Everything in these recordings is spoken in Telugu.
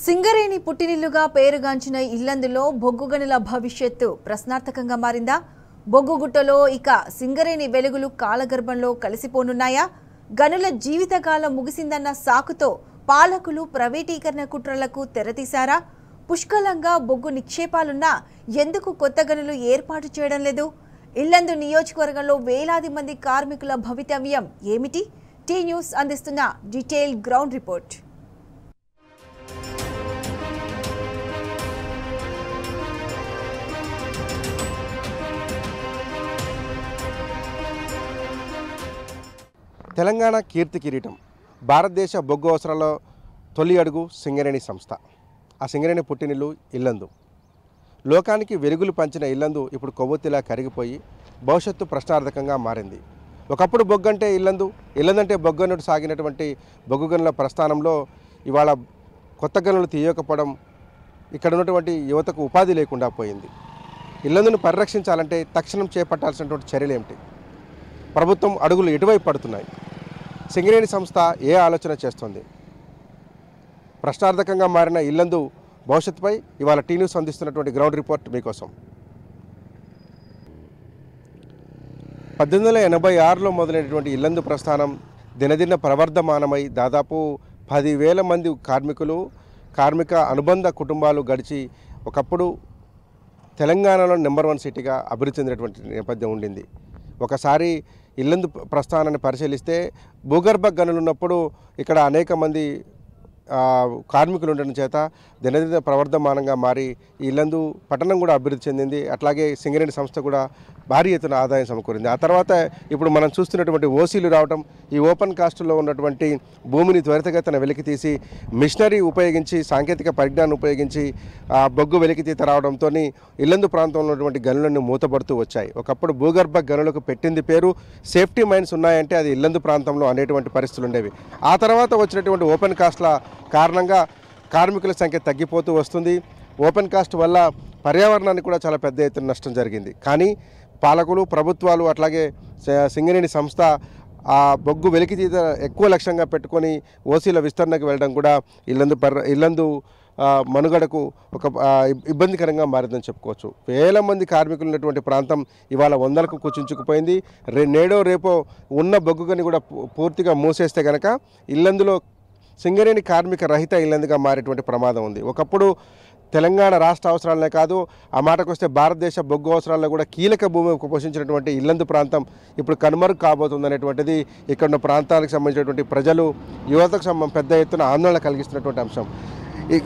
సింగరేణి పుట్టినిల్లుగా పేరుగాంచిన ఇల్లందులో బొగ్గు గనుల భవిష్యత్తు ప్రశ్నార్థకంగా మారిందా? బొగ్గుగుట్టలో ఇక సింగరేణి వెలుగులు కాలగర్భంలో కలిసిపోనున్నాయా? గనుల జీవితకాలం ముగిసిందన్న సాకుతో పాలకులు ప్రైవేటీకరణ కుట్రలకు తెరతీశారా? పుష్కలంగా బొగ్గు నిక్షేపాలున్నా ఎందుకు కొత్త గనులు ఏర్పాటు చేయడం లేదు? ఇల్లందు నియోజకవర్గంలో వేలాది మంది కార్మికుల భవితవ్యం ఏమిటి? టీ న్యూస్ అందిస్తున్న డీటెయిల్ గ్రౌండ్ రిపోర్ట్. తెలంగాణ కీర్తి కిరీటం భారతదేశ బొగ్గు అవసరాల్లో తొలి అడుగు సింగరేణి సంస్థ. ఆ సింగరేణి పుట్టినిల్లు ఇల్లందు. లోకానికి వెలుగులు పంచిన ఇల్లందు ఇప్పుడు కొవ్వొత్తిలా కరిగిపోయి భవిష్యత్తు ప్రశ్నార్థకంగా మారింది. ఒకప్పుడు బొగ్గంటే ఇల్లందు, ఇల్లందంటే బొగ్గనుడు సాగినటువంటి బొగ్గు గనుల ప్రస్థానంలో ఇవాళ కొత్త గనులు తీయకపోవడం ఇక్కడ ఉన్నటువంటి యువతకు ఉపాధి లేకుండా పోయింది. ఇల్లందును పరిరక్షించాలంటే తక్షణం చేపట్టాల్సినటువంటి చర్యలు ఏమిటి? ప్రభుత్వం అడుగులు ఎటువైపు పడుతున్నాయి? సింగరేణి సంస్థ ఏ ఆలోచన చేస్తోంది? ప్రశ్నార్థకంగా మారిన ఇల్లందు భవిష్యత్తుపై ఇవాళ టీ న్యూస్ అందిస్తున్నటువంటి గ్రౌండ్ రిపోర్ట్ మీకోసం. 1886లో మొదలైనటువంటి ఇల్లందు ప్రస్థానం దినదిన ప్రవర్ధమానమై దాదాపు 10,000 మంది కార్మిక అనుబంధ కుటుంబాలు గడిచి ఒకప్పుడు తెలంగాణలో నెంబర్ 1 సిటీగా అభివృద్ధి చెందినటువంటి నేపథ్యం ఉండింది. ఒకసారి ఇల్లందు ప్రస్థానాన్ని పరిశీలిస్తే భూగర్భ గనులు ఉన్నప్పుడు ఇక్కడ అనేక మంది కార్మికులు ఉండడం చేత దినదిన ప్రవర్ధమానంగా మారి ఈ ఇల్లందు పట్టణం కూడా అభివృద్ధి చెందింది. అట్లాగే సింగరేణి సంస్థ కూడా భారీ ఎత్తున ఆదాయం సమకూరింది. ఆ తర్వాత ఇప్పుడు మనం చూస్తున్నటువంటి ఓసీలు రావడం, ఈ ఓపెన్ కాస్ట్లో ఉన్నటువంటి భూమిని త్వరితగతిన వెలికితీసి మిషనరీ ఉపయోగించి సాంకేతిక పరిజ్ఞానం ఉపయోగించి బొగ్గు వెలికితీత రావడంతో ఇల్లందు ప్రాంతంలో ఉన్నటువంటి గనులన్నీ మూతపడుతూ వచ్చాయి. ఒకప్పుడు భూగర్భ గనులకు పెట్టింది పేరు. సేఫ్టీ మైన్స్ ఉన్నాయంటే అది ఇల్లందు ప్రాంతంలో అనేటువంటి పరిస్థితులు ఉండేవి. ఆ తర్వాత వచ్చినటువంటి ఓపెన్ కాస్ట్ల కారణంగా కార్మికుల సంఖ్య తగ్గిపోతూ వస్తుంది. ఓపెన్ కాస్ట్ వల్ల పర్యావరణానికి కూడా చాలా పెద్ద ఎత్తున నష్టం జరిగింది. కానీ పాలకులు, ప్రభుత్వాలు అట్లాగే సింగరేణి సంస్థ ఆ బొగ్గు వెలికితీత ఎక్కువ లక్ష్యంగా పెట్టుకొని ఓసీల విస్తరణకు వెళ్ళడం కూడా ఇల్లందు మనుగడకు ఒక ఇబ్బందికరంగా మారిందని చెప్పుకోవచ్చు. వేల మంది కార్మికులు ఉన్నటువంటి ప్రాంతం ఇవాళ వందలకు కుచించుకుపోయింది. నేడో రేపో ఉన్న బొగ్గుగని కూడా పూర్తిగా మూసేస్తే కనుక ఇల్లందులో సింగరేణి కార్మిక రహిత ఇల్లందుగా మారేటువంటి ప్రమాదం ఉంది. ఒకప్పుడు తెలంగాణ రాష్ట్ర అవసరాలనే కాదు, ఆ మాటకు వస్తే భారతదేశ బొగ్గు అవసరాల్లో కూడా కీలక భూమి పోషించినటువంటి ఇల్లందు ప్రాంతం ఇప్పుడు కనుమరుగు కాబోతుంది అనేటువంటిది ఇక్కడ ఉన్న ప్రాంతాలకు సంబంధించినటువంటి ప్రజలు, యువతకు పెద్ద ఎత్తున ఆందోళన కలిగిస్తున్నటువంటి అంశం. ఈ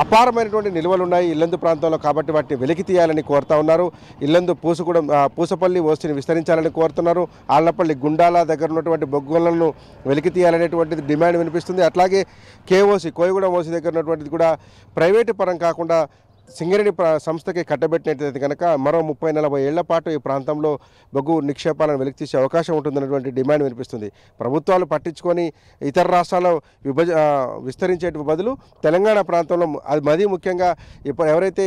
అపారమైనటువంటి నిల్వలు ఉన్నాయి ఇల్లందు ప్రాంతంలో, కాబట్టి వాటిని వెలికి తీయాలని కోరుతా ఉన్నారు. ఇల్లందు పూసపల్లి ఓసిని విస్తరించాలని కోరుతున్నారు. ఆళ్లపల్లి గుండాల దగ్గర ఉన్నటువంటి బొగ్గులను వెలికి తీయాలనేటువంటిది డిమాండ్ వినిపిస్తుంది. అట్లాగే కేఓసి కోయగూడెం ఓసి దగ్గర ఉన్నటువంటిది కూడా ప్రైవేటు పరం కాకుండా సింగరేణి సంస్థకి కట్టబెట్టినట్లయితే కనుక మరో 30-40 ఏళ్ల పాటు ఈ ప్రాంతంలో బొగ్గు నిక్షేపాలను వెలికి తీసే అవకాశం ఉంటుందన్నటువంటి డిమాండ్ వినిపిస్తుంది. ప్రభుత్వాలు పట్టించుకొని ఇతర రాష్ట్రాల్లో విస్తరించే బదులు తెలంగాణ ప్రాంతంలో, అది మరీ ముఖ్యంగా ఇప్పుడు ఎవరైతే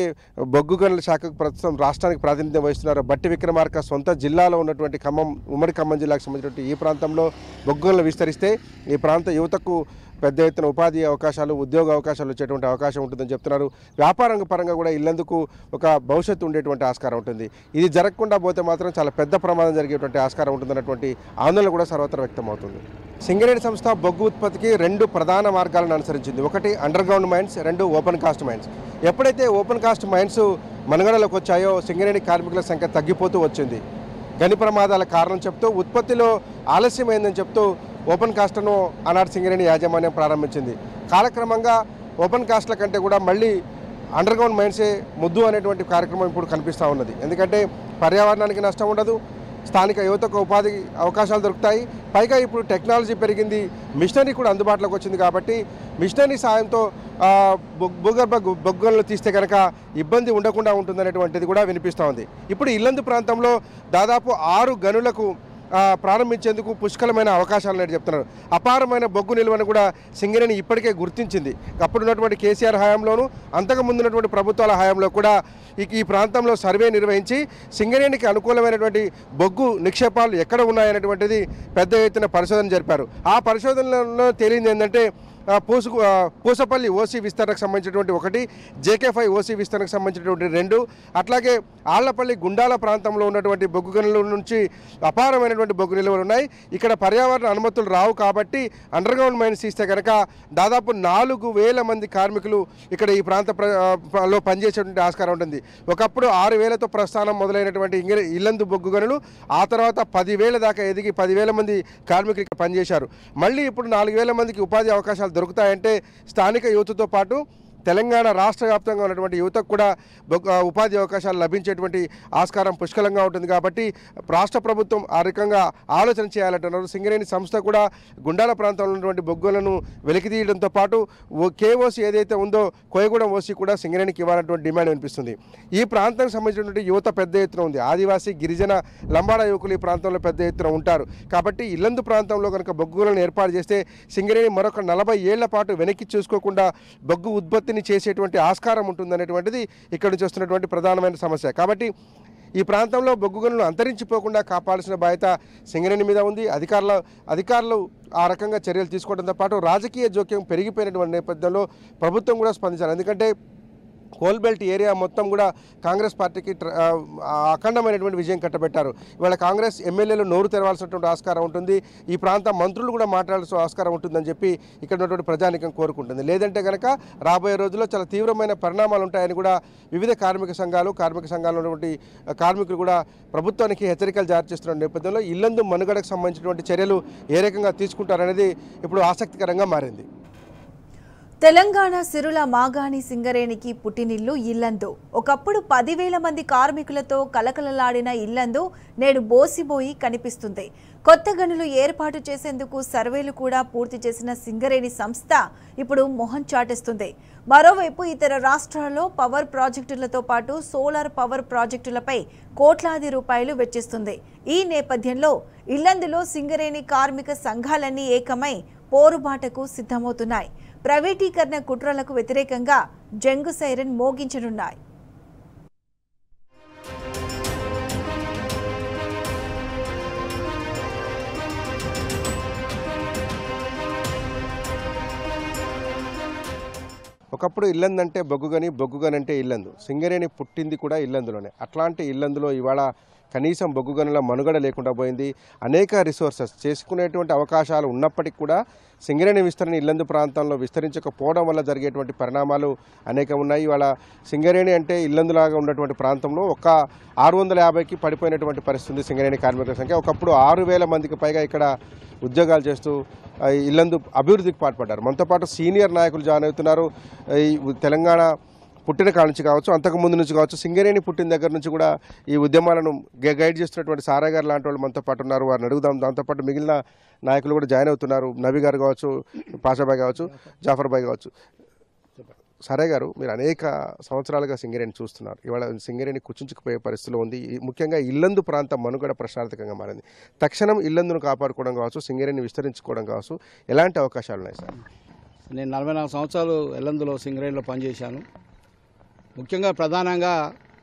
బొగ్గు గనుల శాఖకు ప్రస్తుతం రాష్ట్రానికి ప్రాతినిధ్యం వహిస్తున్నారో బట్టి విక్రమార్క సొంత జిల్లాలో ఉన్నటువంటి ఉమ్మడి ఖమ్మం జిల్లాకు సంబంధించినటువంటి ఈ ప్రాంతంలో బొగ్గు గనులు విస్తరిస్తే ఈ ప్రాంత యువతకు పెద్ద ఎత్తున ఉపాధి అవకాశాలు, ఉద్యోగ అవకాశాలు వచ్చేటువంటి అవకాశం ఉంటుందని చెప్తున్నారు. వ్యాపార పరంగా కూడా ఇల్లందుకు ఒక భవిష్యత్తు ఉండేటువంటి ఆస్కారం ఉంటుంది. ఇది జరగకుండా పోతే మాత్రం చాలా పెద్ద ప్రమాదం జరిగేటువంటి ఆస్కారం ఉంటుందన్నటువంటి ఆందోళన కూడా సర్వత్రా వ్యక్తమవుతుంది. సింగరేణి సంస్థ బొగ్గు ఉత్పత్తికి 2 ప్రధాన మార్గాలను అనుసరించింది. ఒకటి underground mines, 2 open cast mines. ఎప్పుడైతే ఓపెన్ కాస్ట్ మైన్స్ మనుగడలోకి వచ్చాయో సింగరేణి కార్మికుల సంఖ్య తగ్గిపోతూ వచ్చింది. గని ప్రమాదాల కారణం చెప్తూ, ఉత్పత్తిలో ఆలస్యమైందని చెప్తూ ఓపెన్ కాస్ట్ను ఆనాడు సింగరేణి యాజమాన్యం ప్రారంభించింది. కాలక్రమంగా ఓపెన్ కాస్ట్ల కంటే కూడా మళ్ళీ అండర్ గ్రౌండ్ మైన్సే ముద్దు అనేటువంటి కార్యక్రమం ఇప్పుడు కనిపిస్తూ ఉన్నది. ఎందుకంటే పర్యావరణానికి నష్టం ఉండదు, స్థానిక యువతకు ఉపాధి అవకాశాలు దొరుకుతాయి. పైగా ఇప్పుడు టెక్నాలజీ పెరిగింది, మిషనరీ కూడా అందుబాటులోకి వచ్చింది. కాబట్టి మిషనరీ సాయంతో భూగర్భ బొగ్గులను తీస్తే కనుక ఇబ్బంది ఉండకుండా ఉంటుందనేటువంటిది కూడా వినిపిస్తూ ఉంది. ఇప్పుడు ఇల్లందు ప్రాంతంలో దాదాపు 6 గనులకు ప్రారంభించేందుకు పుష్కలమైన అవకాశాలు అనేది చెప్తున్నారు. అపారమైన బొగ్గు నిల్వను కూడా సింగరేణి ఇప్పటికే గుర్తించింది. అప్పుడున్నటువంటి కేసీఆర్ హయాంలోనూ అంతకుముందు ఉన్నటువంటి ప్రభుత్వాల హయాంలో కూడా ఈ ప్రాంతంలో సర్వే నిర్వహించి సింగరేణికి అనుకూలమైనటువంటి బొగ్గు నిక్షేపాలు ఎక్కడ ఉన్నాయనేటువంటిది పెద్ద ఎత్తున పరిశోధన జరిపారు. ఆ పరిశోధనలో తేలింది ఏంటంటే పూసపల్లి ఓసీ విస్తరణకు సంబంధించినటువంటి 1, JK5 ఓసీ విస్తరణకు సంబంధించినటువంటి 2, అట్లాగే ఆళ్లపల్లి గుండాల ప్రాంతంలో ఉన్నటువంటి బొగ్గు గనుల నుంచి అపారమైనటువంటి బొగ్గు నిల్వలు ఉన్నాయి. ఇక్కడ పర్యావరణ అనుమతులు రావు కాబట్టి అండర్గ్రౌండ్ మైన్స్ ఇస్తే కనుక దాదాపు 4,000 మంది కార్మికులు ఇక్కడ ఈ ప్రాంతంలో పనిచేసేటువంటి ఆస్కారం ఉంటుంది. ఒకప్పుడు 6,000తో ప్రస్థానం మొదలైనటువంటి ఇల్లందు బొగ్గు గనులు ఆ తర్వాత 10,000 దాకా ఎదిగి 10,000 మంది కార్మికులు ఇక్కడ పనిచేశారు. మళ్ళీ ఇప్పుడు 4,000 మందికి ఉపాధి అవకాశాలు దొరుకుతాయంటే స్థానిక యువతతో పాటు తెలంగాణ రాష్ట్ర వ్యాప్తంగా ఉన్నటువంటి యువతకు కూడా ఉపాధి అవకాశాలు లభించేటువంటి ఆస్కారం పుష్కలంగా ఉంటుంది. కాబట్టి రాష్ట్ర ప్రభుత్వం ఆ రకంగా ఆలోచన చేయాలంటున్నారు. సింగరేణి సంస్థ కూడా గుండాల ప్రాంతంలో ఉన్నటువంటి బొగ్గులను వెలికితీయడంతో పాటు KOC ఏదైతే ఉందో కోయగూడెం ఓసీ కూడా సింగరేణికి ఇవ్వాలన్నటువంటి డిమాండ్ వినిపిస్తుంది. ఈ ప్రాంతానికి సంబంధించినటువంటి యువత పెద్ద ఎత్తున ఉంది. ఆదివాసీ గిరిజన లంబాడ యువకులు ఈ ప్రాంతంలో పెద్ద ఎత్తున ఉంటారు. కాబట్టి ఇల్లందు ప్రాంతంలో కనుక బొగ్గులను ఏర్పాటు చేస్తే సింగరేణి మరొక 40 ఏళ్ల పాటు వెనక్కి చూసుకోకుండా బొగ్గు ఉత్పత్తి చేసేటువంటి ఆస్కారం ఉంటుందనేటువంటిది ఇక్కడ నుంచి వస్తున్నటువంటి ప్రధానమైన సమస్య. కాబట్టి ఈ ప్రాంతంలో బొగ్గు గనులు అంతరించిపోకుండా కాపాడాల్సిన బాధ్యత సింగరేణి మీద ఉంది. అధికారులు ఆ రకంగా చర్యలు తీసుకోవడంతో పాటు రాజకీయ జోక్యం పెరిగిపోయినటువంటి నేపథ్యంలో ప్రభుత్వం కూడా స్పందించాలి. ఎందుకంటే కోల్బెల్ట్ ఏరియా మొత్తం కూడా కాంగ్రెస్ పార్టీకి అఖండమైనటువంటి విజయం కట్టబెట్టారు. ఇవాళ కాంగ్రెస్ ఎమ్మెల్యేలు నోరు తెరవాల్సినటువంటి ఆస్కారం ఉంటుంది. ఈ ప్రాంత మంత్రులు కూడా మాట్లాడాల్సిన ఆస్కారం ఉంటుందని చెప్పి ఇక్కడ ఉన్నటువంటి ప్రజానికం కోరుకుంటుంది. లేదంటే కనుక రాబోయే రోజుల్లో చాలా తీవ్రమైన పరిణామాలు ఉంటాయని కూడా వివిధ కార్మిక సంఘాలు ఉన్నటువంటి కార్మికులు కూడా ప్రభుత్వానికి హెచ్చరికలు జారీ చేస్తున్న నేపథ్యంలో ఇల్లందు మనుగడకు సంబంధించినటువంటి చర్యలు ఏ రకంగా తీసుకుంటారనేది ఇప్పుడు ఆసక్తికరంగా మారింది. తెలంగాణ సిరుల మాగాణి సింగరేణికి పుట్టినిల్లు ఇల్లందు. ఒకప్పుడు 10,000 మంది కార్మికులతో కలకలలాడిన ఇల్లందు నేడు బోసిబోయి కనిపిస్తుంది. కొత్త గనులు ఏర్పాటు చేసేందుకు సర్వేలు కూడా పూర్తి చేసిన సింగరేణి సంస్థ ఇప్పుడు మొహం చాటేస్తుంది. మరోవైపు ఇతర రాష్ట్రాల్లో పవర్ ప్రాజెక్టులతో పాటు సోలార్ పవర్ ప్రాజెక్టులపై కోట్లాది రూపాయలు వెచ్చిస్తుంది. ఈ నేపథ్యంలో ఇల్లందులో సింగరేణి కార్మిక సంఘాలన్నీ ఏకమై పోరుబాటకు సిద్ధమవుతున్నాయి. ప్రైవేటీకరణ కుట్రలకు వ్యతిరేకంగా జంగు సైరన్ మోగించనున్నాయి. ఒకప్పుడు ఇల్లందు అంటే బొగ్గుగని, బొగ్గుగని అంటే ఇల్లందు. సింగరేణి పుట్టింది కూడా ఇల్లందులోనే. అట్లాంటి ఇల్లందులో ఇవాళ కనీసం బొగ్గు గనుల మనుగడ లేకుండా పోయింది. అనేక రిసోర్సెస్ చేసుకునేటువంటి అవకాశాలు ఉన్నప్పటికీ కూడా సింగరేణి విస్తరణ ఇల్లందు ప్రాంతంలో విస్తరించకపోవడం వల్ల జరిగేటువంటి పరిణామాలు అనేకం ఉన్నాయి. ఇవాళ సింగరేణి అంటే ఇల్లందులాగా ఉన్నటువంటి ప్రాంతంలో ఒక 650కి పడిపోయినటువంటి పరిస్థితి సింగరేణి కార్మికుల సంఖ్య. ఒకప్పుడు 6,000 మందికి పైగా ఇక్కడ ఉద్యోగాలు చేస్తూ ఇల్లందు అభివృద్ధికి పాటుపడ్డారు. మనతో పాటు సీనియర్ నాయకులు జాయిన్ అవుతున్నారు. ఈ తెలంగాణ పుట్టిన కాడ నుంచి కావచ్చు, అంతకుముందు నుంచి కావచ్చు, సింగరేణి పుట్టిన దగ్గర నుంచి కూడా ఈ ఉద్యమాలను గైడ్ చేస్తున్నటువంటి సారా గారు లాంటి వాళ్ళు మనతో పాటు ఉన్నారు. వారిని అడుగుదాం. దాంతోపాటు మిగిలిన నాయకులు కూడా జాయిన్ అవుతున్నారు. నబీ గారు కావచ్చు, పాషాబాయ్ కావచ్చు, జాఫర్ బాయ్ కావచ్చు. సారా గారు, మీరు అనేక సంవత్సరాలుగా సింగరేణి చూస్తున్నారు. ఇవాళ సింగరేణి కుచించుకుపోయే పరిస్థితిలో ఉంది. ముఖ్యంగా ఇల్లందు ప్రాంతం మనుగడ ప్రశ్నార్థకంగా మారింది. తక్షణం ఇల్లందును కాపాడుకోవడం కావచ్చు, సింగరేణిని విస్తరించుకోవడం కావచ్చు, ఎలాంటి అవకాశాలు ఉన్నాయి సార్? నేను 44 సంవత్సరాలు ఇల్లందులో సింగరేణిలో పనిచేశాను. ముఖ్యంగా ప్రధానంగా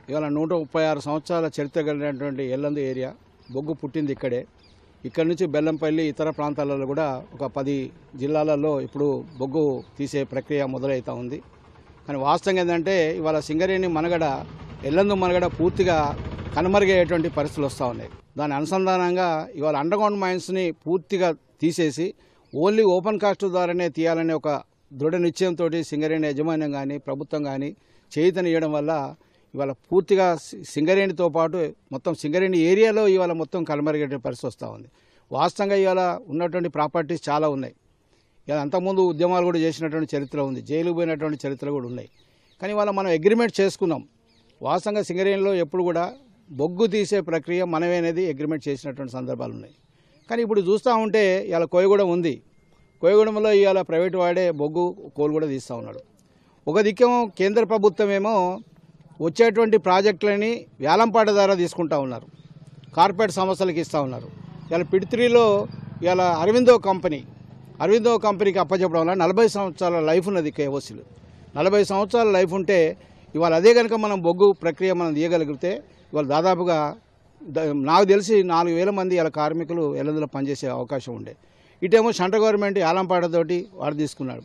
ఇవాళ 136 సంవత్సరాల చరిత్ర కలిగినటువంటి ఇల్లందు ఏరియా, బొగ్గు పుట్టింది ఇక్కడే. ఇక్కడ నుంచి బెల్లంపల్లి ఇతర ప్రాంతాలలో కూడా ఒక 10 జిల్లాలలో ఇప్పుడు బొగ్గు తీసే ప్రక్రియ మొదలవుతూ ఉంది. కానీ వాస్తవంగా ఏంటంటే ఇవాళ సింగరేణి మనుగడ, ఇల్లందు మనుగడ పూర్తిగా కనుమరుగయ్యేటువంటి పరిస్థితులు వస్తూ ఉన్నాయి. దాని అనుసంధానంగా ఇవాళ అండర్గ్రౌండ్ మైన్స్ని పూర్తిగా తీసేసి ఓన్లీ ఓపెన్ కాస్ట్ ద్వారానే తీయాలనే ఒక దృఢ నిశ్చయంతో సింగరేణి యాజమాన్యం కానీ ప్రభుత్వం కానీ చేయుతనియడం వల్ల ఇవాళ పూర్తిగా సింగరేణితో పాటు మొత్తం సింగరేణి ఏరియాలో ఇవాళ మొత్తం కనుమరుగయ్యే పరిస్థితి వస్తూ ఉంది. వాస్తవంగా ఇవాళ ఉన్నటువంటి ప్రాపర్టీస్ చాలా ఉన్నాయి. ఇవాళ అంతకుముందు ఉద్యమాలు కూడా చేసినటువంటి చరిత్ర ఉంది, జైలుకు పోయినటువంటి చరిత్ర కూడా ఉన్నాయి. కానీ ఇవాళ మనం అగ్రిమెంట్ చేసుకున్నాం. వాస్తవంగా సింగరేణిలో ఎప్పుడు కూడా బొగ్గు తీసే ప్రక్రియ మనమే అనేది అగ్రిమెంట్ చేసినటువంటి సందర్భాలు ఉన్నాయి. కానీ ఇప్పుడు చూస్తూ ఉంటే ఇవాళ కోయగూడెం ఉంది. కోయగూడెంలో ఇవాళ ప్రైవేట్ వాడే బొగ్గు కోల్ కూడా తీస్తూ ఉన్నాడు. ఒక దిక్కేమో కేంద్ర ప్రభుత్వం ఏమో వచ్చేటువంటి ప్రాజెక్టులని వేలంపాట ద్వారా తీసుకుంటా ఉన్నారు, కార్పొరేట్ సంస్థలకు ఇస్తూ ఉన్నారు. ఇవాళ పిడిత్రీలో ఇవాళ అరవిందో కంపెనీకి అప్పచెప్పడం వల్ల 40 సంవత్సరాల లైఫ్ ఉన్నది కేఓసీలు. 40 సంవత్సరాల లైఫ్ ఉంటే ఇవాళ అదే కనుక మనం బొగ్గు ప్రక్రియ మనం తీయగలిగితే ఇవాళ దాదాపుగా నాకు తెలిసి 4,000 మంది ఇలా కార్మికులు ఎల్లందులో పనిచేసే అవకాశం ఉండే. ఇటేమో సెంట్రల్ గవర్నమెంట్ వేలంపాటతోటి వాడు తీసుకున్నాడు.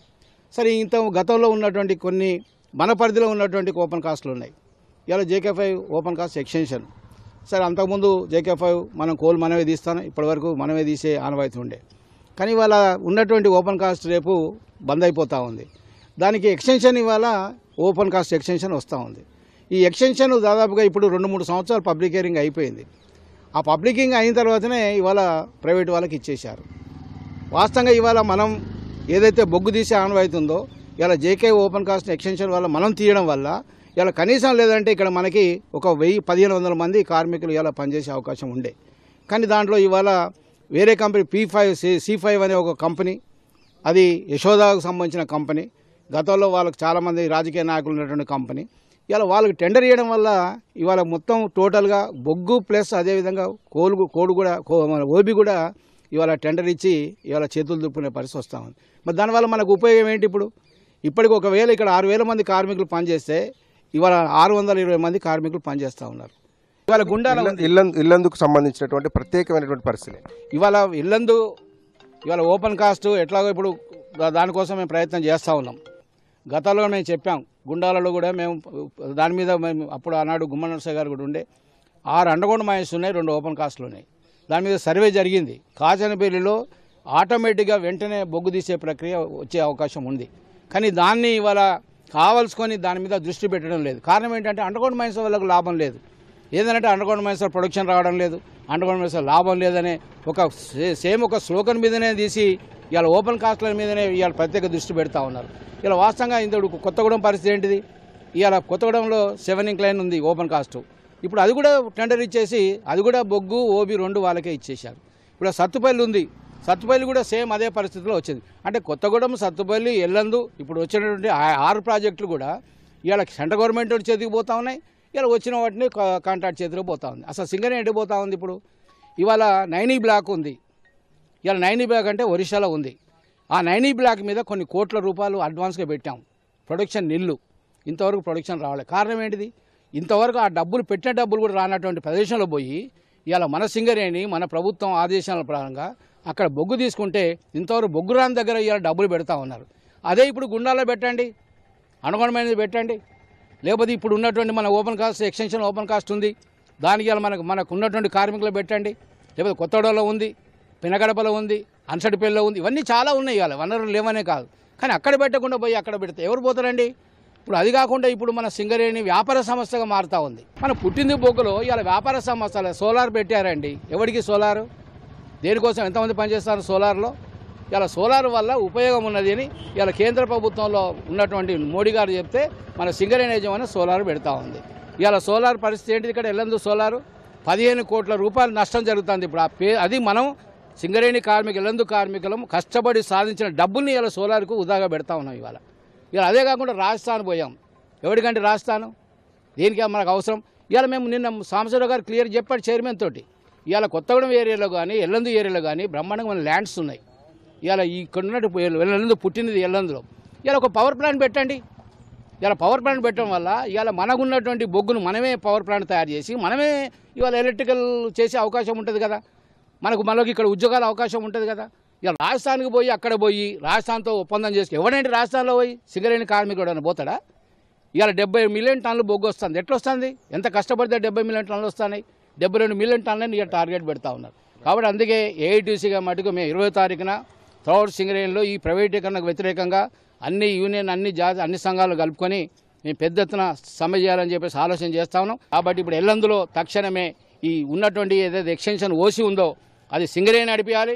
సరే ఇంత గతంలో ఉన్నటువంటి కొన్ని మన పరిధిలో ఉన్నటువంటి ఓపెన్ కాస్ట్లు ఉన్నాయి. ఇలా JK5 ఓపెన్ కాస్ట్ ఎక్స్టెన్షన్. సరే అంతకుముందు JK5 మనం కోల్ మనమే తీస్తాను, ఇప్పటివరకు మనమే తీసే ఆనవాయితీ ఉండే. కానీ ఇవాళ ఉన్నటువంటి ఓపెన్ కాస్ట్ రేపు బంద్ అయిపోతూ ఉంది. దానికి ఎక్స్టెన్షన్ ఇవాళ ఓపెన్ కాస్ట్ ఎక్స్టెన్షన్ వస్తూ ఉంది. ఈ ఎక్స్టెన్షన్ దాదాపుగా ఇప్పుడు 2-3 సంవత్సరాలు పబ్లిక్ హియరింగ్ అయిపోయింది. ఆ పబ్లిక్ హియరింగ్ అయిన తర్వాతనే ఇవాళ ప్రైవేట్ వాళ్ళకి ఇచ్చేశారు. వాస్తవంగా ఇవాళ మనం ఏదైతే బొగ్గు తీసే ఆనవాయితీ ఉందో ఇలా JK ఓపెన్ కాస్ట్ ఎక్స్టెన్షన్ వల్ల మనం తీయడం వల్ల ఇలా కనీసం లేదంటే ఇక్కడ మనకి ఒక 1000-1500 మంది కార్మికులు ఇలా పనిచేసే అవకాశం ఉండే. కానీ దాంట్లో ఇవాళ వేరే కంపెనీ C5 అనే ఒక కంపెనీ, అది యశోదాకు సంబంధించిన కంపెనీ, గతంలో వాళ్ళకి చాలామంది రాజకీయ నాయకులు ఉన్నటువంటి కంపెనీ, ఇలా వాళ్ళకి టెండర్ ఇవ్వడం వల్ల ఇవాళ మొత్తం టోటల్గా బొగ్గు ప్లస్ అదేవిధంగా కోడు కూడా ఓబీ కూడా ఇవాళ టెండర్ ఇచ్చి ఇవాళ చేతులు దుప్పుకునే పరిస్థితి వస్తూ ఉంది. మరి దానివల్ల మనకు ఉపయోగం ఏంటి? ఇప్పటికి ఒకవేళ ఇక్కడ 6000 మంది కార్మికులు పనిచేస్తే ఇవాళ 620 మంది కార్మికులు పనిచేస్తూ ఉన్నారు. ఇవాళ గుండాల ఇల్లందుకు సంబంధించినటువంటి ప్రత్యేకమైనటువంటి పరిస్థితి ఇవాళ ఇవాళ ఓపెన్ కాస్ట్ ఎట్లాగో ఇప్పుడు దానికోసం మేము ప్రయత్నం చేస్తూ ఉన్నాం. గతంలో మేము చెప్పాం, గుండాలలో కూడా మేము దాని మీద అప్పుడు ఆనాడు గుమ్మడి నరసయ్య గారు కూడా ఉండే 6 అండర్గ్రౌండ్ మైన్స్ ఉన్నాయి, 2 ఓపెన్ కాస్ట్లు ఉన్నాయి. దాని మీద సర్వే జరిగింది. కాచనపల్లిలో ఆటోమేటిక్గా వెంటనే బొగ్గు తీసే ప్రక్రియ వచ్చే అవకాశం ఉంది. కానీ దాన్ని ఇవాళ కావాల్సుకొని దాని మీద దృష్టి పెట్టడం లేదు. కారణం ఏంటంటే అండర్గ్రౌండ్ మైన్స్ వాళ్ళకు లాభం లేదు. ఏదంటే అండర్గ్రౌండ్ మైన్స్ ప్రొడక్షన్ రావడం లేదు, అండర్గ్రౌండ్ మైన్స్ లాభం లేదనే ఒక స్లోగన్ మీదనే తీసి ఇవాళ ఓపెన్ కాస్ట్ల మీదనే ఇవాళ ప్రత్యేక దృష్టి పెడతా ఉన్నారు. ఇలా వాస్తవంగా ఇంతడు కొత్తగూడెం పరిస్థితి ఏంటిది? ఇవాళ కొత్తగూడెంలో 7 ఇంక్లైన్ ఉంది ఓపెన్ కాస్ట్. ఇప్పుడు అది కూడా టెండర్ ఇచ్చేసి అది కూడా బొగ్గు ఓబీ 2 వాళ్ళకే ఇచ్చేశారు. ఇప్పుడు సత్తుపల్లి ఉంది, సత్తుపల్లి కూడా సేమ్ అదే పరిస్థితిలో వచ్చింది. అంటే కొత్తగూడెం, సత్తుపల్లి, ఎల్లందు ఇప్పుడు వచ్చినటువంటి 6 ప్రాజెక్టులు కూడా ఇవాళ సెంట్రల్ గవర్నమెంట్ చేతికి పోతా ఉన్నాయి. ఇలా వచ్చిన వాటిని కాంట్రాక్ట్ చేతిలో పోతా ఉంది. అసలు సింగరేణి ఎటు పోతా ఉంది? ఇప్పుడు ఇవాళ 9E బ్లాక్ ఉంది. ఇవాళ 9E బ్లాక్ అంటే ఒరిస్సాలో ఉంది. ఆ 9E బ్లాక్ మీద కొన్ని కోట్ల రూపాయలు అడ్వాన్స్గా పెట్టాం. ప్రొడక్షన్ నిల్లు, ఇంతవరకు ప్రొడక్షన్ రావలేదు. కారణం ఏంటిది? ఇంతవరకు ఆ డబ్బులు పెట్టిన డబ్బులు కూడా రానటువంటి ప్రదేశంలో పోయి ఇవాళ మన సింగరేణి మన ప్రభుత్వం ఆదేశాల ప్రకారంగా అక్కడ బొగ్గు తీసుకుంటే ఇంతవరకు బొగ్గు రాని దగ్గర ఇవాళ డబ్బులు పెడతా ఉన్నారు. అదే ఇప్పుడు గుండాలో పెట్టండి, అనుగుణమైనది పెట్టండి, లేకపోతే ఇప్పుడు ఉన్నటువంటి మన open cast extension open cast ఉంది, దానికి ఇవాళ మనకు ఉన్నటువంటి కార్మికులు పెట్టండి, లేకపోతే కొత్తగూడెంలో ఉంది, పినగడపలో ఉంది, అన్సడిపల్లిలో ఉంది, ఇవన్నీ చాలా ఉన్నాయి. ఇవాళ వనరులు లేవనే కాదు, కానీ అక్కడ పెట్టకుండా పోయి అక్కడ పెడితే ఎవరు పోతారండి? ఇప్పుడు అది కాకుండా ఇప్పుడు మన సింగరేణి వ్యాపార సంస్థగా మారుతూ ఉంది. మన పుట్టింది బొగ్గులో ఇవాళ వ్యాపార సంస్థలు సోలార్ పెట్టారండి. ఎవరికి సోలారు? దేనికోసం? ఎంతమంది పనిచేస్తారు సోలార్లో? ఇలా సోలార్ వల్ల ఉపయోగం ఉన్నది అని ఇలా కేంద్ర ప్రభుత్వంలో ఉన్నటువంటి మోడీ గారు చెప్తే మన సింగరేణి యజమాని సోలార్ పెడతా ఉంది. ఇలా సోలార్ పరిస్థితి ఏంటిది? ఇక్కడ ఎల్లందు సోలారు 15 కోట్ల రూపాయలు నష్టం జరుగుతుంది. ఇప్పుడు అది మనం సింగరేణి ఎల్లందు కార్మికులం కష్టపడి సాధించిన డబ్బుల్ని ఇలా సోలార్కు ఉదాగా పెడతా ఉన్నాం. ఇలా అదే కాకుండా రాజస్థాన్ పోయాం. ఎవరికంటే రాజస్థాను దేనికి మనకు అవసరం? ఇవాళ మేము నిన్న సాంబశివరావు గారు క్లియర్ చెప్పాడు చైర్మన్ తోటి. ఇవాళ కొత్తగూడెం ఏరియాలో కానీ ఎల్లందు ఏరియాలో కానీ బ్రహ్మాండంగా మన ల్యాండ్స్ ఉన్నాయి. ఇవాళ ఇక్కడ ఉన్నట్టు ఎల్లందు పుట్టినది ఎల్లందులో ఇవాళ ఒక పవర్ ప్లాంట్ పెట్టండి. ఇలా పవర్ ప్లాంట్ పెట్టడం వల్ల ఇవాళ మనకున్నటువంటి బొగ్గును మనమే పవర్ ప్లాంట్ తయారు చేసి మనమే ఇవాళ ఎలక్ట్రికల్ చేసే అవకాశం ఉంటుంది కదా. మనకి ఇక్కడ ఉద్యోగాల అవకాశం ఉంటుంది కదా. ఇక రాజస్థాన్కి పోయి అక్కడ పోయి రాజస్థాన్తో ఒప్పందం చేసుకు ఎవడంటే రాజస్థాన్లో పోయి సింగరేణి కార్మికుడు అని పోతాడా? ఇవాళ 70 మిలియన్ టన్నులు బొగ్గు వస్తుంది. ఎట్లా వస్తుంది? ఎంత కష్టపడితే 70 మిలియన్ టన్నులు వస్తున్నాయి? 72 మిలియన్ టన్నులని ఇక టార్గెట్ పెడతా ఉన్నారు. కాబట్టి అందుకే ఏఐటీసీగా మటుకు మేము 20వ తారీఖున థర్డ్ సింగరేణిలో ఈ ప్రైవేటీకరణకు వ్యతిరేకంగా అన్ని యూనియన్ అన్ని సంఘాలు కలుపుకొని మేము పెద్ద ఎత్తున సమ్మె చేయాలని చెప్పేసి ఆలోచన చేస్తా ఉన్నాం. కాబట్టి ఇప్పుడు ఎల్లందులో తక్షణమే ఈ ఉన్నటువంటి ఏదైతే ఎక్స్టెన్షన్ ఓసి ఉందో అది సింగరేణి నడిపించాలి,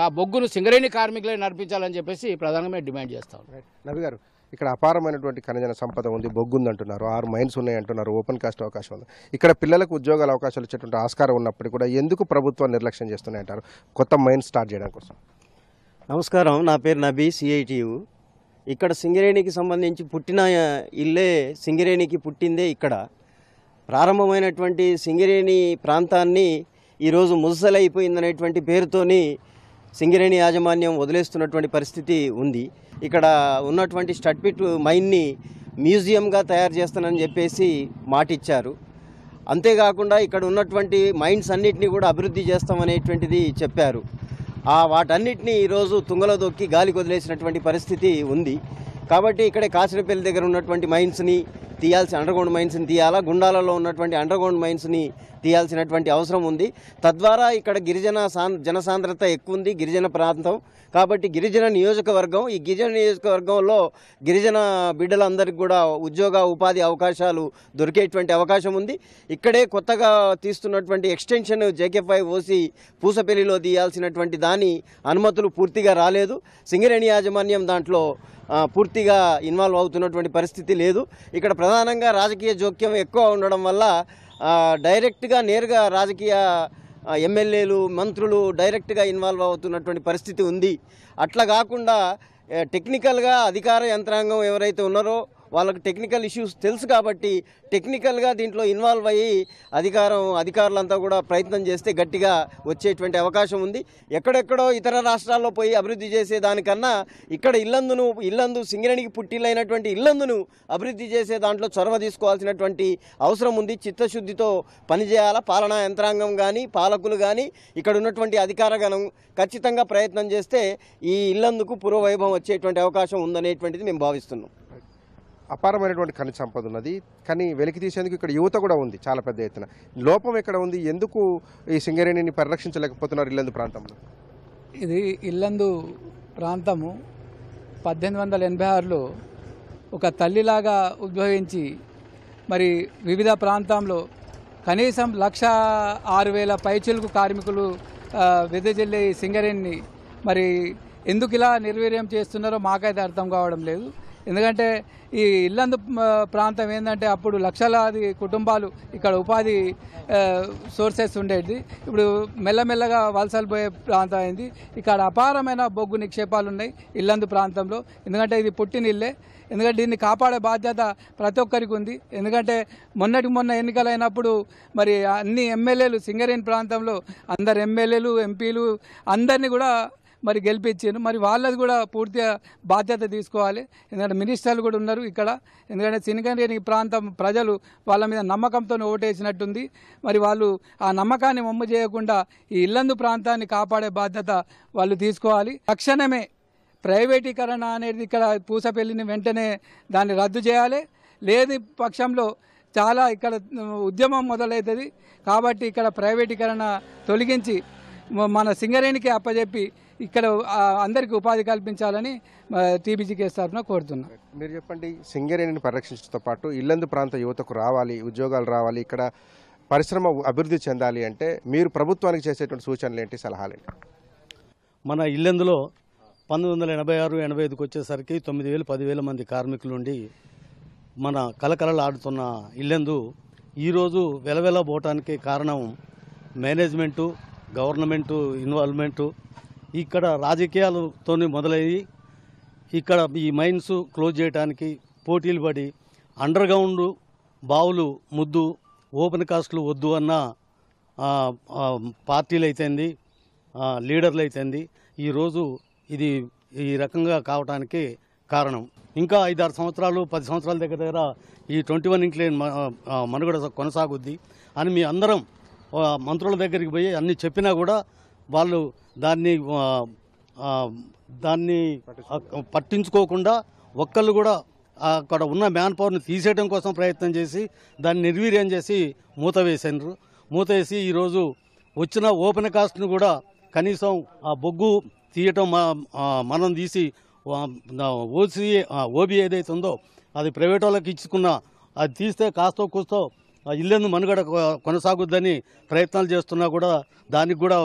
ఆ బొగ్గును సింగరేణి కార్మికులే నడిపించాలని చెప్పేసి ప్రధానంగా డిమాండ్ చేస్తాం. నవి గారు, ఇక్కడ అపారమైనటువంటి ఖనిజన సంపద ఉంది, బొగ్గు ఉంది అంటున్నారు, 6 మైన్స్ ఉన్నాయి అంటున్నారు, ఓపెన్ కాస్ట్ అవకాశం ఉంది. ఇక్కడ పిల్లలకు ఉద్యోగాల అవకాశాలు వచ్చేటువంటి ఆస్కారం ఉన్నప్పటికీ కూడా ఎందుకు ప్రభుత్వం నిర్లక్ష్యం చేస్తున్నాయి అంటారు కొత్త మైన్స్ స్టార్ట్ చేయడం కోసం? నమస్కారం, నా పేరు నబీ, CITU. ఇక్కడ సింగరేణికి సంబంధించి పుట్టిన ఇల్లే, సింగరేణికి పుట్టిందే ఇక్కడ. ప్రారంభమైనటువంటి సింగరేణి ప్రాంతాన్ని ఈరోజు ముసలైపోయిందనేటువంటి పేరుతోని సింగరేణి యాజమాన్యం వదిలేస్తున్నటువంటి పరిస్థితి ఉంది. ఇక్కడ ఉన్నటువంటి స్టడ్పిట్ మైన్ని మ్యూజియంగా తయారు చేస్తానని చెప్పేసి మాటిచ్చారు. అంతేకాకుండా ఇక్కడ ఉన్నటువంటి మైన్స్ అన్నిటినీ కూడా అభివృద్ధి చేస్తామనేటువంటిది చెప్పారు. వాటన్నిటినీ ఈరోజు తుంగలో దొక్కి గాలికి వదిలేసినటువంటి పరిస్థితి ఉంది. కాబట్టి ఇక్కడే కాసినపల్లి దగ్గర ఉన్నటువంటి మైన్స్ని అండర్గ్రౌండ్ మైన్స్ని తీయాలా, గుండాలలో ఉన్నటువంటి అండర్గ్రౌండ్ మైన్స్ని తీయాల్సినటువంటి అవసరం ఉంది. తద్వారా ఇక్కడ జనసాంద్రత ఎక్కువ ఉంది, గిరిజన ప్రాంతం కాబట్టి గిరిజన నియోజకవర్గం. ఈ గిరిజన నియోజకవర్గంలో గిరిజన బిడ్డలందరికీ కూడా ఉపాధి అవకాశాలు దొరికేటువంటి అవకాశం ఉంది. ఇక్కడే కొత్తగా తీస్తున్నటువంటి ఎక్స్టెన్షన్ JK5 ఓసి పూసపల్లిలో తీయాల్సినటువంటి దాని అనుమతులు పూర్తిగా రాలేదు. సింగరేణి యాజమాన్యం దాంట్లో పూర్తిగా ఇన్వాల్వ్ అవుతున్నటువంటి పరిస్థితి లేదు. ఇక్కడ ప్రధానంగా రాజకీయ జోక్యం ఎక్కువ ఉండడం వల్ల డైరెక్ట్గా నేరుగా రాజకీయ ఎమ్మెల్యేలు మంత్రులు డైరెక్ట్గా ఇన్వాల్వ్ అవుతున్నటువంటి పరిస్థితి ఉంది. అట్లా కాకుండా టెక్నికల్గా అధికార యంత్రాంగం ఎవరైతే ఉన్నారో వాళ్ళకి టెక్నికల్ ఇష్యూస్ తెలుసు కాబట్టి టెక్నికల్గా దీంట్లో ఇన్వాల్వ్ అయ్యి అధికారులంతా కూడా ప్రయత్నం చేస్తే గట్టిగా వచ్చేటువంటి అవకాశం ఉంది. ఎక్కడెక్కడో ఇతర రాష్ట్రాల్లో పోయి అభివృద్ధి చేసే దానికన్నా ఇక్కడ ఇల్లందు సింగరేణికి పుట్టిలైనటువంటి ఇల్లందును అభివృద్ధి చేసే దాంట్లో చొరవ తీసుకోవాల్సినటువంటి అవసరం ఉంది. చిత్తశుద్ధితో పనిచేయాలా పాలనా యంత్రాంగం కానీ పాలకులు కానీ ఇక్కడ ఉన్నటువంటి అధికారగణం ఖచ్చితంగా ప్రయత్నం చేస్తే ఈ ఇల్లందుకు పూర్వవైభవం వచ్చేటువంటి అవకాశం ఉందనేటువంటిది మేము భావిస్తున్నాం. అపారమైనటువంటి ఖనిజ సంపద ఉన్నది, కానీ వెలికి తీసేందుకు ఇక్కడ యువత కూడా ఉంది చాలా పెద్ద ఎత్తున. లోపం ఎక్కడ ఉంది? ఎందుకు ఈ సింగరేణిని పరిరక్షించలేకపోతున్నారు ఇల్లందు ప్రాంతంలో? ఇది ఇల్లందు ప్రాంతము 1886లో ఒక తల్లిలాగా ఉద్భవించి మరి వివిధ ప్రాంతంలో కనీసం 1,06,000 పైచిలుకు కార్మికులు వెదజల్లే సింగరేణిని మరి ఎందుకు ఇలా నిర్వీర్యం చేస్తున్నారో మాకైతే అర్థం కావడం లేదు. ఎందుకంటే ఈ ఇల్లందు ప్రాంతం ఏంటంటే అప్పుడు లక్షలాది కుటుంబాలు ఇక్కడ ఉపాధి సోర్సెస్ ఉండేది. ఇప్పుడు మెల్లమెల్లగా వలసలు పోయే ప్రాంతం అయింది. ఇక్కడ అపారమైన బొగ్గు నిక్షేపాలు ఉన్నాయి ఇల్లందు ప్రాంతంలో. ఎందుకంటే ఇది పుట్టిన ఇల్లే. ఎందుకంటే దీన్ని కాపాడే బాధ్యత ప్రతి ఒక్కరికి ఉంది. ఎందుకంటే మొన్న ఎన్నికలైనప్పుడు మరి అన్ని ఎమ్మెల్యేలు సింగరేణి ప్రాంతంలో అందరు ఎమ్మెల్యేలు ఎంపీలు అందరినీ కూడా మరి గెలిపించారు. మరి వాళ్ళది కూడా పూర్తిగా బాధ్యత తీసుకోవాలి. ఎందుకంటే మినిస్టర్లు కూడా ఉన్నారు ఇక్కడ. ఎందుకంటే సింగరేణి ప్రాంతం ప్రజలు వాళ్ళ మీద నమ్మకంతో ఓటేసినట్టుంది. మరి వాళ్ళు ఆ నమ్మకాన్ని వమ్ము చేయకుండా ఈ ఇల్లందు ప్రాంతాన్ని కాపాడే బాధ్యత వాళ్ళు తీసుకోవాలి. తక్షణమే ప్రైవేటీకరణ అనేది ఇక్కడ పూసపల్లిని వెంటనే దాన్ని రద్దు చేయాలి. లేని పక్షంలో చాలా ఇక్కడ ఉద్యమం మొదలవుతుంది. కాబట్టి ఇక్కడ ప్రైవేటీకరణ తొలగించి మన సింగరేణికి అప్పచెప్పి ఇక్కడ అందరికీ ఉపాధి కల్పించాలని TBGKS తరఫున కోరుతున్నాం. మీరు చెప్పండి, సింగరేణిని పరిరక్షించడంతో పాటు ఇల్లందు ప్రాంత యువతకు రావాలి, ఉద్యోగాలు రావాలి, ఇక్కడ పరిశ్రమ అభివృద్ధి చెందాలి అంటే మీరు ప్రభుత్వానికి చేసేటువంటి సూచనలు ఏంటి, సలహాలు ఏంటి? మన ఇల్లందులో 1986-85కి వచ్చేసరికి 9,000 10,000 మంది కార్మికులు ఉండి మన కలకలలాడుతున్న ఇల్లందు ఈరోజు వెలవెలబోవటానికి కారణం మేనేజ్మెంటు, గవర్నమెంటు ఇన్వాల్వ్మెంటు, ఇక్కడ రాజకీయాలతో మొదలయ్యి ఇక్కడ ఈ మైన్స్ క్లోజ్ చేయడానికి పోటీలు పడి అండర్గ్రౌండ్ బావులు ముద్దు, ఓపెన్ కాస్ట్లు వద్దు అన్న పార్టీలు అయితేంది, లీడర్లు అయితేంది ఈరోజు ఇది ఈ రకంగా కావడానికి కారణం. ఇంకా 5-6 సంవత్సరాలు 10 సంవత్సరాల దగ్గర ఈ 21 ఇంటి లేని మనుగడ కొనసాగుద్ది అని మీ అందరం మంత్రుల దగ్గరికి పోయి అన్ని చెప్పినా కూడా వాళ్ళు దాన్ని పట్టించుకోకుండా ఒక్కళ్ళు కూడా అక్కడ ఉన్న మ్యాన్ పవర్ని తీసేయడం కోసం ప్రయత్నం చేసి దాన్ని నిర్వీర్యం చేసి మూత వేసి ఈరోజు వచ్చిన ఓపెన్ కాస్ట్ను కూడా కనీసం ఆ బొగ్గు తీయటం మనం తీసి ఓబీ ఏదైతే ఉందో అది ప్రైవేట్ వాళ్ళకి ఇచ్చుకున్న అది తీస్తే కాస్తో కూస్తో ఇల్లందు మనుగడ కొనసాగుద్దని ప్రయత్నాలు చేస్తున్నా కూడా దానికి కూడా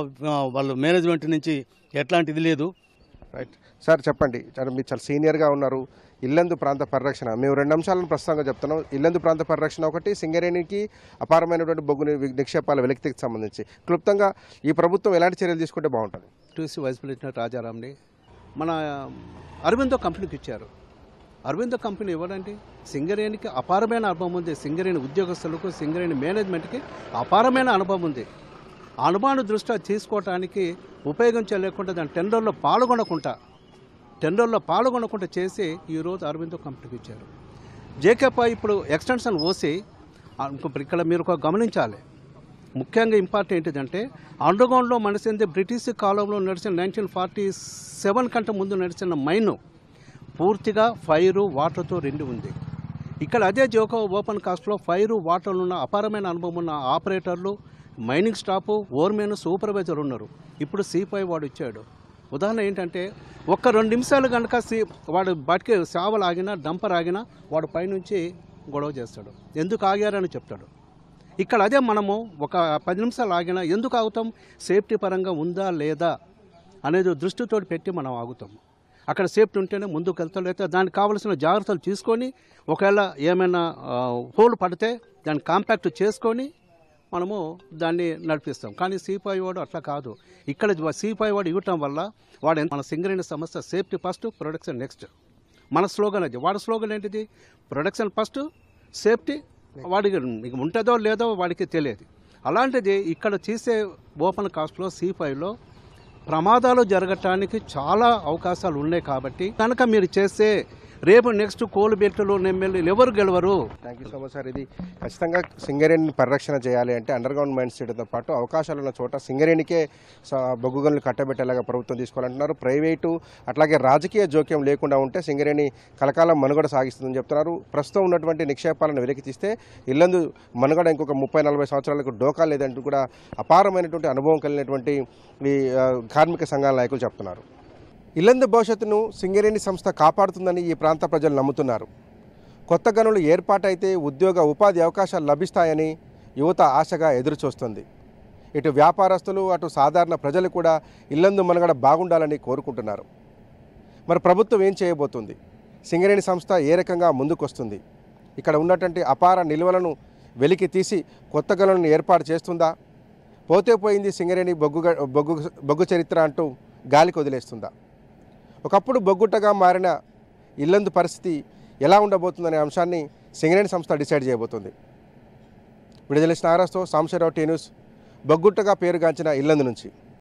వాళ్ళు మేనేజ్మెంట్ నుంచి ఎట్లాంటిది లేదు. రైట్ సార్, చెప్పండి. మీరు చాలా సీనియర్గా ఉన్నారు. ఇల్లందు ప్రాంత పరిరక్షణ మేము 2 అంశాలను ప్రస్తుతంగా చెప్తున్నాం. ఇల్లందు ప్రాంత పరిరక్షణ ఒకటి, సింగరేణికి అపారమైనటువంటి బొగ్గు నిక్షేపాల వెలికితికి సంబంధించి క్లుప్తంగా ఈ ప్రభుత్వం ఎలాంటి చర్యలు తీసుకుంటే బాగుంటుంది? వైస్ ప్రెసిడెంట్ రాజారాంని మన అరవిందో కంపెనీకి ఇచ్చారు. అరవిందో కంపెనీ ఇవ్వడండి సింగరేణికి అపారమైన అనుభవం ఉంది. సింగరేణి ఉద్యోగస్తులకు, సింగరేణి మేనేజ్మెంట్కి అపారమైన అనుభవం ఉంది. ఆ అనుభవాన్ని దృష్ట్యా తీసుకోవడానికి ఉపయోగించలేకుండా దాని టెండర్లో పాల్గొనకుండా చేసి ఈరోజు అరవిందో కంపెనీకి ఇచ్చారు. JK5 ఇప్పుడు ఎక్స్టెన్షన్ ఓసి ఇక్కడ మీరు గమనించాలి. ముఖ్యంగా ఇంపార్టెంట్ ఏంటంటే అండర్గ్రౌండ్లో నడిచింది బ్రిటిష్ కాలంలో నడిచిన 1947 కంటే ముందు నడిచిన మైను పూర్తిగా ఫైరు వాటర్తో నిండి ఉంది. ఇక్కడ అదే జోకో ఓపెన్ కాస్ట్లో ఫైరు వాటర్లు ఉన్న అపారమైన అనుభవం ఉన్న ఆపరేటర్లు, మైనింగ్ స్టాఫ్, ఓర్మెన్, సూపర్వైజర్ ఉన్నారు. ఇప్పుడు C5 వాడు ఇచ్చాడు. ఉదాహరణ ఏంటంటే ఒక్క 2 నిమిషాలు కనుక వాడు బతికే సేవలు ఆగినా, డంపర్ ఆగినా వాడు పైనుంచి గొడవ చేస్తాడు, ఎందుకు ఆగారని చెప్తాడు. ఇక్కడ అదే మనము ఒక 10 నిమిషాలు ఆగినా ఎందుకు ఆగుతాం, సేఫ్టీ పరంగా ఉందా లేదా అనేది దృష్టితో పెట్టి మనం ఆగుతాం. అక్కడ సేఫ్టీ ఉంటేనే ముందుకు వెళ్తాం, లేకపోతే దానికి కావాల్సిన జాగ్రత్తలు తీసుకొని ఒకవేళ ఏమైనా హోల్ పడితే దాన్ని కాంపాక్ట్ చేసుకొని మనము దాన్ని నడిపిస్తాం. కానీ C5 వాడు అట్లా కాదు. ఇక్కడ C5 వాడు ఇవ్వటం వల్ల వాడు మన సింగరేణి సంస్థ సేఫ్టీ ఫస్ట్, ప్రొడక్షన్ నెక్స్ట్. మన స్లోగన్ అది. వాడి స్లోగన్ ఏంటిది, ప్రొడక్షన్ ఫస్ట్, సేఫ్టీ వాడికి ఉంటుందో లేదో వాడికి తెలియదు. అలాంటిది ఇక్కడ చేసే ఓపెన్ కాస్ట్లో C5లో ప్రమాదాలు జరగటానికి చాలా అవకాశాలు ఉన్నాయి. కాబట్టి కనుక మీరు చేస్తే రేపు నెక్స్ట్ కోల్ బెల్ట్లో ఎమ్మెల్యేలు ఎవరు గెలవరు. Thank you so much sir. ఇది ఖచ్చితంగా సింగరేణిని పరిరక్షణ చేయాలి అంటే అండర్ గ్రౌండ్ మైన్స్ చేయడంతో పాటు అవకాశాలు ఉన్న చోట సింగరేణికే బొగ్గు గనులు కట్టబెట్టేలాగా ప్రభుత్వం తీసుకోవాలంటున్నారు. ప్రైవేటు అట్లాగే రాజకీయ జోక్యం లేకుండా ఉంటే సింగరేణి కలకాలం మనుగడ సాగిస్తుందని చెప్తున్నారు. ప్రస్తుతం ఉన్నటువంటి నిక్షేపాలను వెలికి తీస్తే ఇల్లందు మనుగడ ఇంకొక 30-40 సంవత్సరాలకు డోకా లేదంటూ కూడా అపారమైనటువంటి అనుభవం కలిగినటువంటి ఈ కార్మిక సంఘాల నాయకులు చెప్తున్నారు. ఇల్లందు భవిష్యత్తును సింగరేణి సంస్థ కాపాడుతుందని ఈ ప్రాంత ప్రజలు నమ్ముతున్నారు. కొత్త గనులు ఏర్పాటైతే ఉద్యోగ ఉపాధి అవకాశాలు లభిస్తాయని యువత ఆశగా ఎదురుచూస్తుంది. ఇటు వ్యాపారస్తులు అటు సాధారణ ప్రజలు కూడా ఇల్లందు మనుగడ బాగుండాలని కోరుకుంటున్నారు. మరి ప్రభుత్వం ఏం చేయబోతుంది, సింగరేణి సంస్థ ఏ రకంగా ముందుకొస్తుంది, ఇక్కడ ఉన్నటువంటి అపార నిల్వలను వెలికి తీసి కొత్త గనులను ఏర్పాటు చేస్తుందా, పోతే పోయింది సింగరేణి బొగ్గు చరిత్ర అంటూ గాలికి వదిలేస్తుందా, ఒకప్పుడు బొగ్గుట్టగా మారిన ఇల్లందు పరిస్థితి ఎలా ఉండబోతుందనే అంశాన్ని సింగరేణి సంస్థ డిసైడ్ చేయబోతుంది. విడుదల నాగరాజ్తో సాంబశివరావు, టీ న్యూస్, బొగ్గుట్టగా పేరుగాంచిన ఇల్లందు నుంచి.